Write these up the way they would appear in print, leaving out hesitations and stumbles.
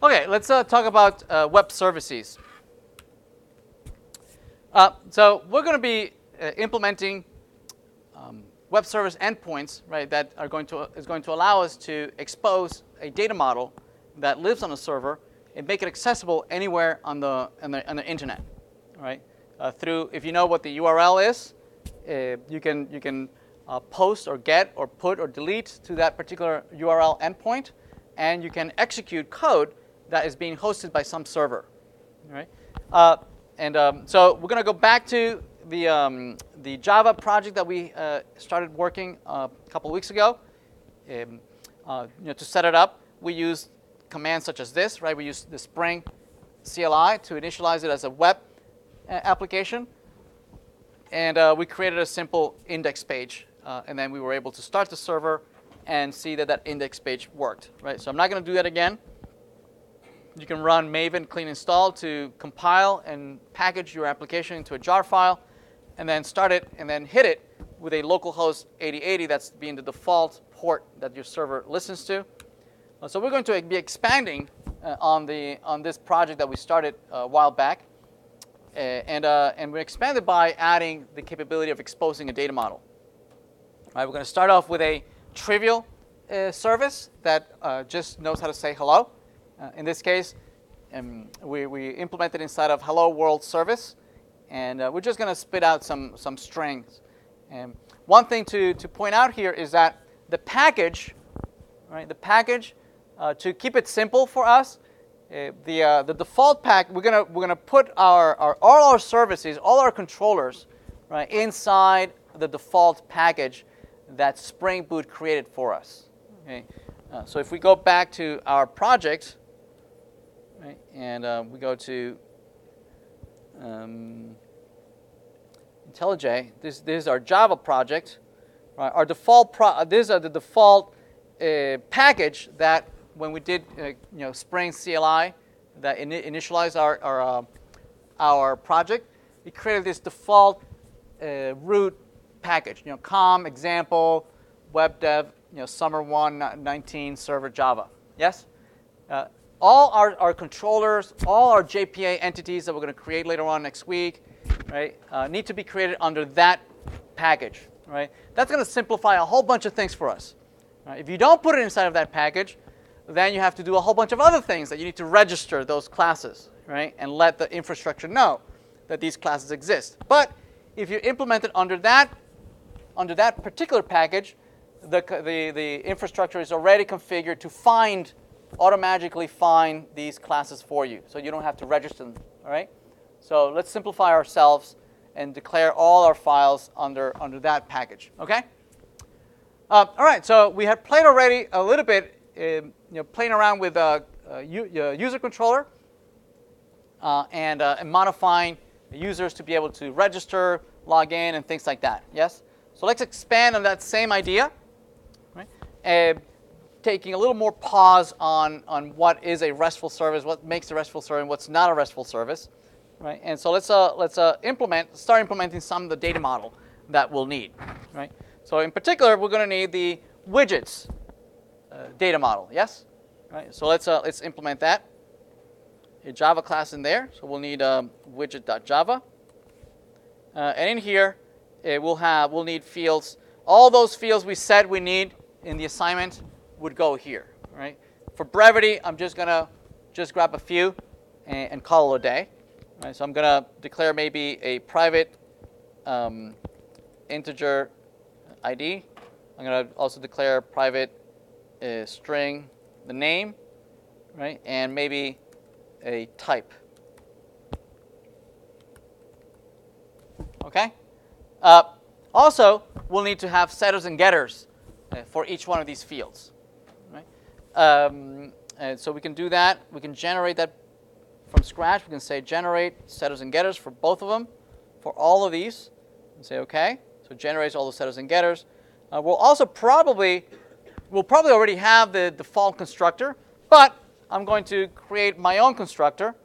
Okay, let's talk about web services. So we're going to be implementing web service endpoints, right? That is going to allow us to expose a data model that lives on a server and make it accessible anywhere on the internet, right? Through, if you know what the URL is, you can post or get or put or delete to that particular URL endpoint, and you can execute code that is being hosted by some server, right? So we're going to go back to the Java project that we started working a couple of weeks ago. To set it up, we use commands such as this, right? We use the Spring CLI to initialize it as a web application, and we created a simple index page, and then we were able to start the server and see that that index page worked, right? So I'm not going to do that again. You can run maven clean install to compile and package your application into a jar file, and then start it and then hit it with a localhost 8080 that's being the default port that your server listens to. So we're going to be expanding on this project that we started a while back, and we expanded by adding the capability of exposing a data model. All right, we're going to start off with a trivial service that just knows how to say hello. In this case, we implemented inside of Hello World service, and we're just going to spit out some strings. And one thing to point out here is that the package, right? The package, to keep it simple for us, the default pack, we're gonna put all our services, all our controllers, right, inside the default package that Spring Boot created for us. Okay, so if we go back to our project. Right, and we go to IntelliJ. This is our Java project. Right, our default these are the default package that when we did Spring CLI that initialized our project, it created this default root package. Com example webdev summer 1.19 server Java. Yes. All our controllers, all our JPA entities that we're going to create later on next week, right, need to be created under that package, right? That's going to simplify a whole bunch of things for us. Right? If you don't put it inside of that package, then you have to do a whole bunch of other things that you need to register those classes, right, and let the infrastructure know that these classes exist. But if you implement it under that particular package, the infrastructure is already configured to automatically find these classes for you, so you don't have to register them. All right. So let's simplify ourselves and declare all our files under that package. Okay. All right. So we had played already a little bit, playing around with user controller and modifying users to be able to register, log in, and things like that. Yes. So let's expand on that same idea. Right. Taking a little more pause on what is a RESTful service, what makes a RESTful service, and what's not a RESTful service, right? And so let's start implementing some of the data model that we'll need, right? So in particular, we're going to need the widgets data model, yes, right? So let's implement that. A Java class in there, so we'll need widget.java, and in here we'll need fields. All those fields we said we need in the assignment would go here, right? For brevity, I'm just gonna grab a few and call it a day. Right? So I'm gonna declare maybe a private integer ID. I'm gonna also declare private string the name, right? And maybe a type. Okay. Also, we'll need to have setters and getters for each one of these fields. And so we can do that. We can generate that from scratch. We can say generate setters and getters for both of them, for all of these, and say OK. So it generates all the setters and getters. We'll probably already have the default constructor, but I'm going to create my own constructor.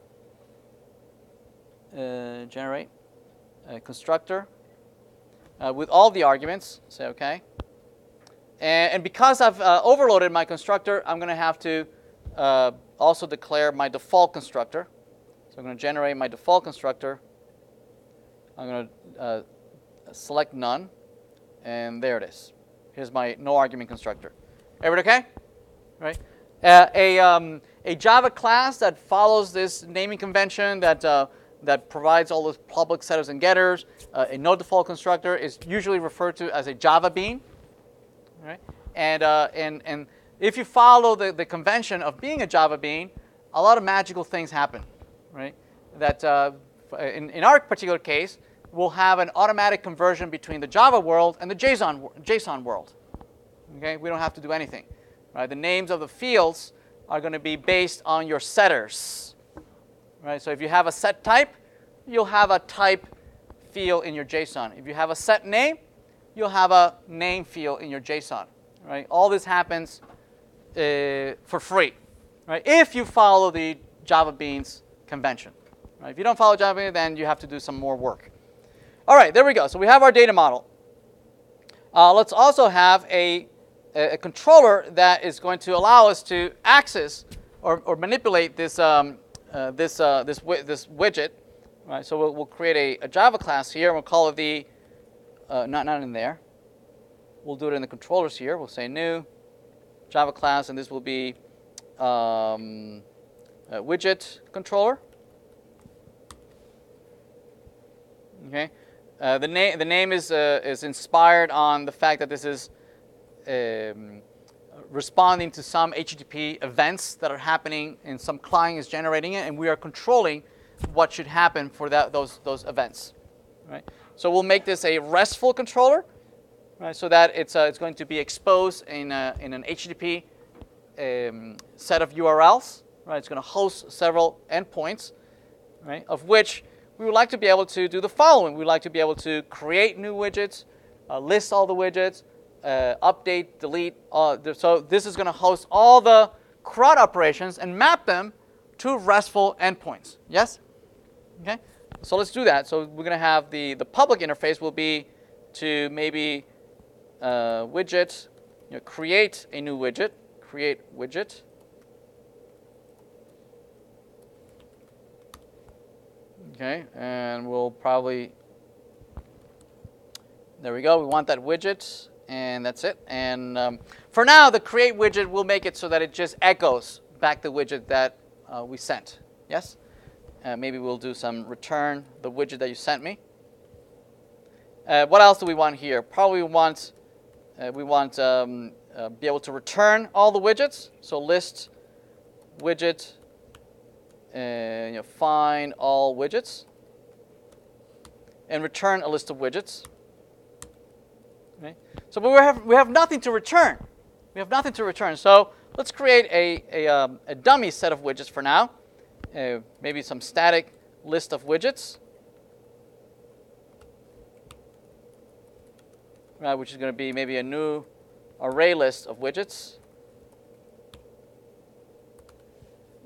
Generate a constructor with all the arguments. Say OK. And because I've overloaded my constructor, I'm going to have to also declare my default constructor. So I'm going to generate my default constructor. I'm going to select none, and there it is. Here's my no argument constructor. Everybody okay? Right? A Java class that follows this naming convention that provides all those public setters and getters, a no default constructor is usually referred to as a Java bean. Right? And if you follow the convention of being a Java bean, a lot of magical things happen. Right? That in our particular case, we'll have an automatic conversion between the Java world and the JSON world. Okay? We don't have to do anything. Right? The names of the fields are going to be based on your setters. Right? So if you have a set type, you'll have a type field in your JSON. If you have a set name, you'll have a name field in your JSON. Right? All this happens for free. Right? If you follow the Java Beans convention. Right? If you don't follow Java Beans, then you have to do some more work. All right, there we go. So we have our data model. Let's also have a controller that is going to allow us to access or manipulate this widget. Right? So we'll create a Java class here, and we'll call it the not in there. We'll do it in the controllers here. We'll say new Java class, and this will be Widget Controller. Okay. The name is inspired on the fact that this is responding to some HTTP events that are happening, and some client is generating it, and we are controlling what should happen for those events. Right? So we'll make this a RESTful controller, right? So that it's going to be exposed in an HTTP set of URLs. Right? It's going to host several endpoints, right? Of which we would like to be able to do the following. We'd like to be able to create new widgets, list all the widgets, update, delete. So this is going to host all the CRUD operations and map them to RESTful endpoints. Yes? Okay. So let's do that. So we're going to have the public interface will be to maybe widget, create a new widget, create widget. Okay, and we'll probably, there we go. We want that widget, and that's it. And for now, the create widget will make it so that it just echoes back the widget that we sent. Yes? Maybe we'll do some return the widget that you sent me. What else do we want here? Probably we want be able to return all the widgets. So list widget. Find all widgets and return a list of widgets. Okay. So but we have nothing to return. We have nothing to return. So let's create a dummy set of widgets for now. Maybe some static list of widgets, right, which is going to be maybe a new array list of widgets.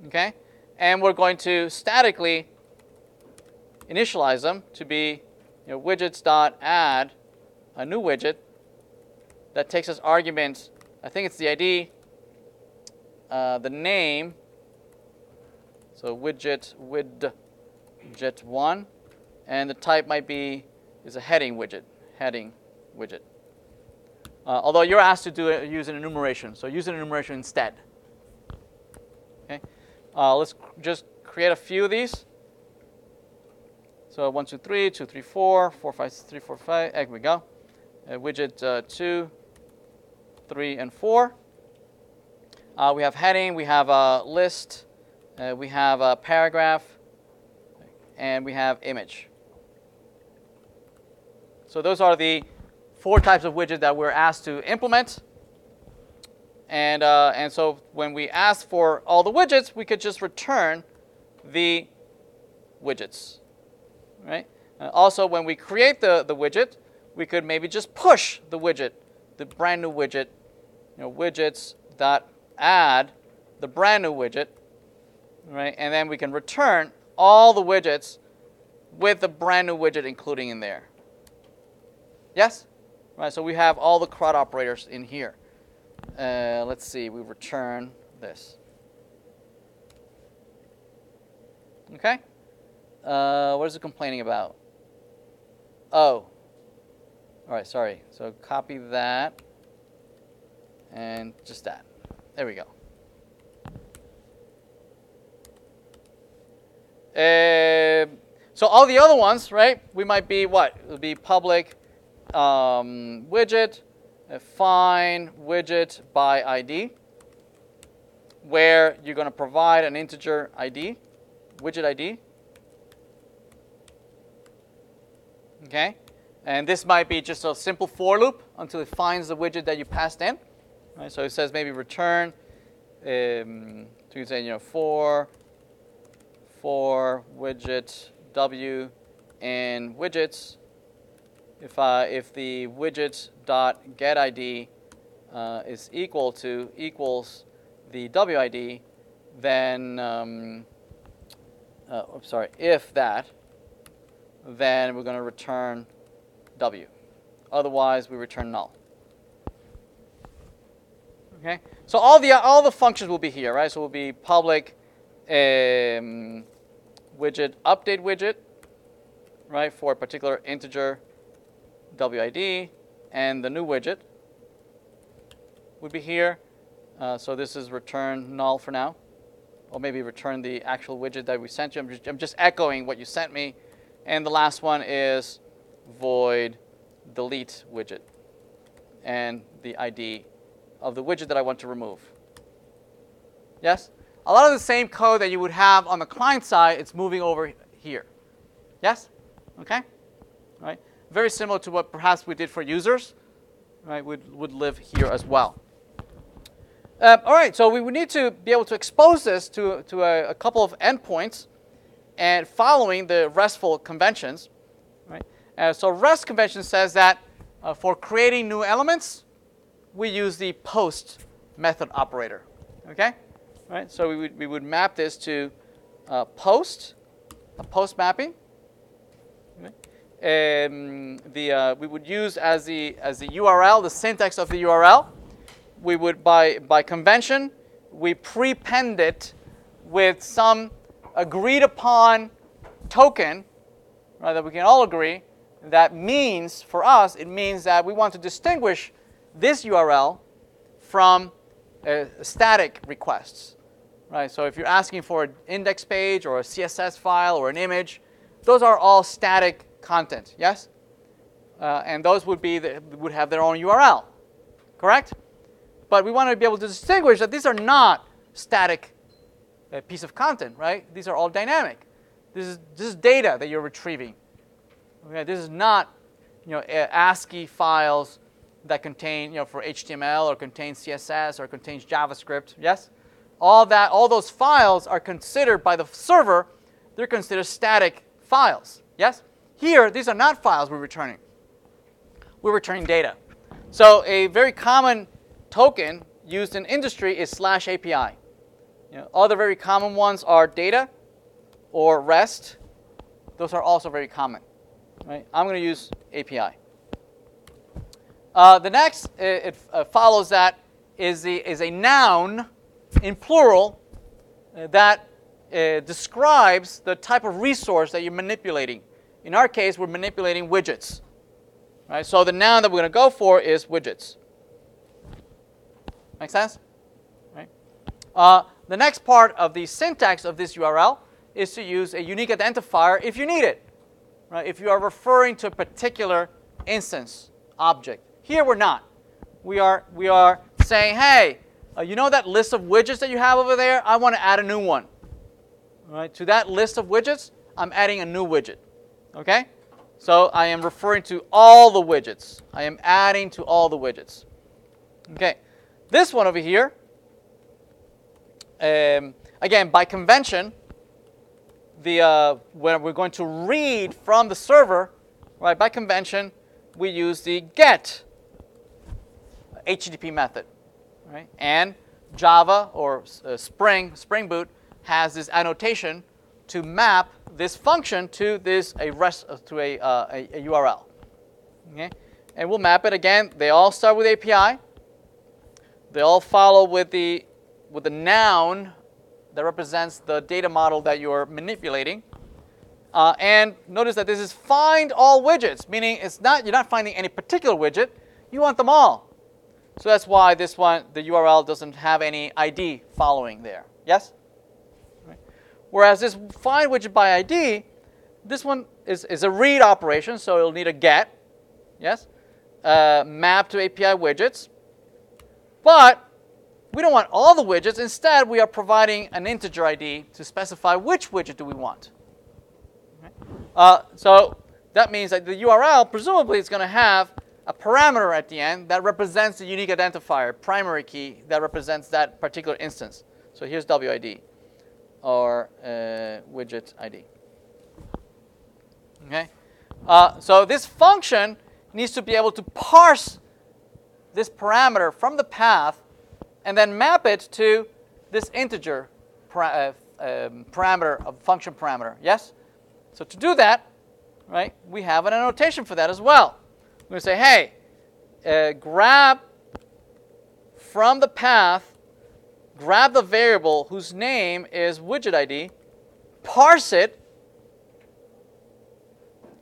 Okay. And we're going to statically initialize them to be widgets.add a new widget that takes as argument, I think it's the ID, the name, so widget1, and the type might be is a heading widget. Although you're asked to use an enumeration, so use an enumeration instead. Okay. Let's just create a few of these. So 1, 2, 3, 2, 3, 4, 4, 5, 3, 4, 5. There we go. Widget 2, 3, and 4. We have heading. We have a list. We have a paragraph. And we have image. So those are the 4 types of widget that we're asked to implement. And so when we ask for all the widgets, we could just return the widgets, right? Also, when we create the widget, we could maybe just push the widget, the brand new widget, widgets.add the brand new widget, right? And then we can return all the widgets with the brand new widget including in there. Yes? Right, so we have all the CRUD operators in here. Let's see, we return this. Okay? What is it complaining about? Oh. All right, sorry. So copy that and just that. There we go. So all the other ones, right? We might be what? It would be public widget, find widget by ID, where you're going to provide an integer ID, widget ID. Okay, and this might be just a simple for loop until it finds the widget that you passed in. Right? So it says maybe return, so you say for widget w in widgets. If the widget dot get ID is equals the WID, then if that, then we're going to return W. Otherwise, we return null. Okay. So all the functions will be here, right? So it will be public widget update widget, right, for a particular integer WID, and the new widget would be here. So this is return null for now, or maybe return the actual widget that we sent you. I'm just echoing what you sent me. And the last one is void delete widget and the ID of the widget that I want to remove. Yes? A lot of the same code that you would have on the client side, it's moving over here. Yes? Okay? Right? Very similar to what perhaps we did for users. Right? Would live here as well. All right, so we would need to be able to expose this to a couple of endpoints and following the RESTful conventions. Right? So REST convention says that for creating new elements, we use the post method operator. Okay? Right? So we would map this to a post mapping. Okay? We would use as the URL, the syntax of the URL. We would, by convention, we prepend it with some agreed upon token, right, that we can all agree. That means, for us, it means that we want to distinguish this URL from static requests. Right? So if you're asking for an index page or a CSS file or an image, those are all static content, yes? And those would have their own URL, correct? But we want to be able to distinguish that these are not static piece of content, right? These are all dynamic. This is data that you're retrieving. Okay, this is not, ASCII files that contain, for HTML or contain CSS or contains JavaScript. Yes, all those files are considered by the server. They're considered static files. Yes, here these are not files we're returning. We're returning data. So a very common token used in industry is /API. Other very common ones are data or REST. Those are also very common. Right? I'm going to use API. The next, it follows that is a noun in plural that describes the type of resource that you're manipulating. In our case, we're manipulating widgets. Right? So the noun that we're going to go for is widgets. Make sense? Right? The next part of the syntax of this URL is to use a unique identifier if you need it. Right? If you are referring to a particular instance object. Here we're not. We are saying, hey, you know that list of widgets that you have over there? I want to add a new one. Right? To that list of widgets, I'm adding a new widget. Okay? So I am referring to all the widgets. I am adding to all the widgets. Okay. This one over here, again, by convention, when we're going to read from the server, right, by convention, we use the get HTTP method. Right? And Java or Spring Boot has this annotation to map this function to a URL. Okay? And we'll map it again. They all start with API. They all follow with the noun that represents the data model that you're manipulating. And notice that this is find all widgets, meaning you're not finding any particular widget. You want them all. So that's why this one, the URL doesn't have any ID following there. Yes? Right. Whereas this find widget by ID, this one is a read operation, so it'll need a get. Yes? Map to API widgets. But we don't want all the widgets. Instead, we are providing an integer ID to specify which widget do we want. Okay. So that means that the URL, presumably, is going to have a parameter at the end that represents the unique identifier, primary key, that represents that particular instance. So here's WID, or widget ID. Okay. So this function needs to be able to parse this parameter from the path and then map it to this integer parameter, of function parameter. Yes? So to do that, right, we have an annotation for that as well. We're going to say, hey, grab from the path, grab the variable whose name is widget ID, parse it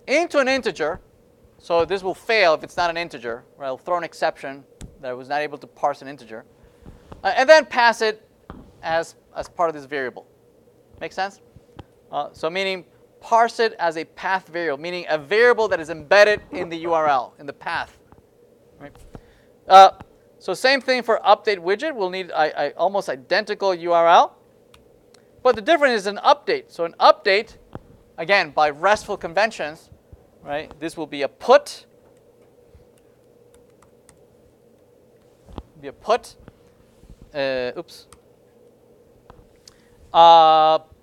into an integer. So this will fail if it's not an integer. Right? It'll throw an exception that it was not able to parse an integer. And then pass it as part of this variable. Make sense? So meaning parse it as a path variable, meaning a variable that is embedded in the URL, in the path. Right? So same thing for update widget. We'll need almost identical URL. But the difference is an update. So an update, again, by RESTful conventions, right? This will be a put. Be a put.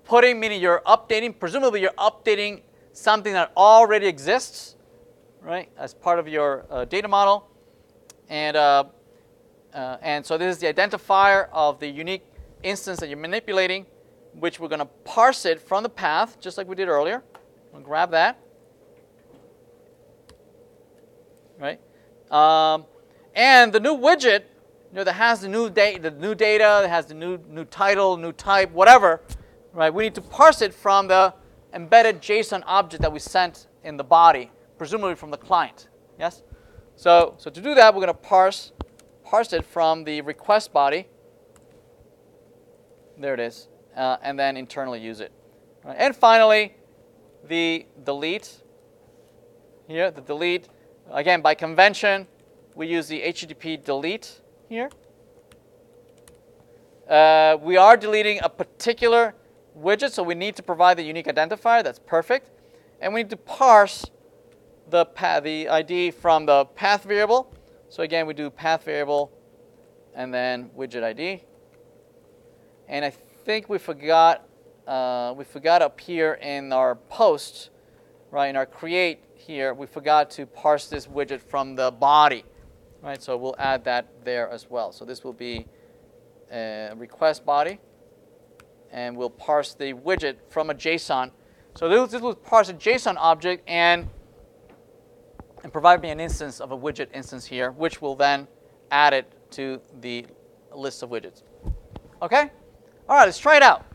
Putting meaning you're updating. Presumably you're updating something that already exists, right, as part of your data model. And so this is the identifier of the unique instance that you're manipulating, which we're going to parse it from the path, just like we did earlier. We'll grab that. Right? And the new widget, that has the new data, that has the new title, new type, whatever, right? We need to parse it from the embedded JSON object that we sent in the body, presumably from the client. Yes? So to do that, we're going to parse it from the request body. There it is. And then internally use it. Right? And finally, the delete. Here, the delete. Again, by convention, we use the HTTP delete here. We are deleting a particular widget, so we need to provide the unique identifier. That's perfect. And we need to parse the ID from the path variable. So again, we do path variable and then widget ID. And I think we forgot up here in our post, right, in our create here, we forgot to parse this widget from the body. Right, so we'll add that there as well. So this will be a request body, and we'll parse the widget from a JSON. So this will parse a JSON object and provide me an instance of a widget instance here, which will then add it to the list of widgets. Okay? All right, let's try it out.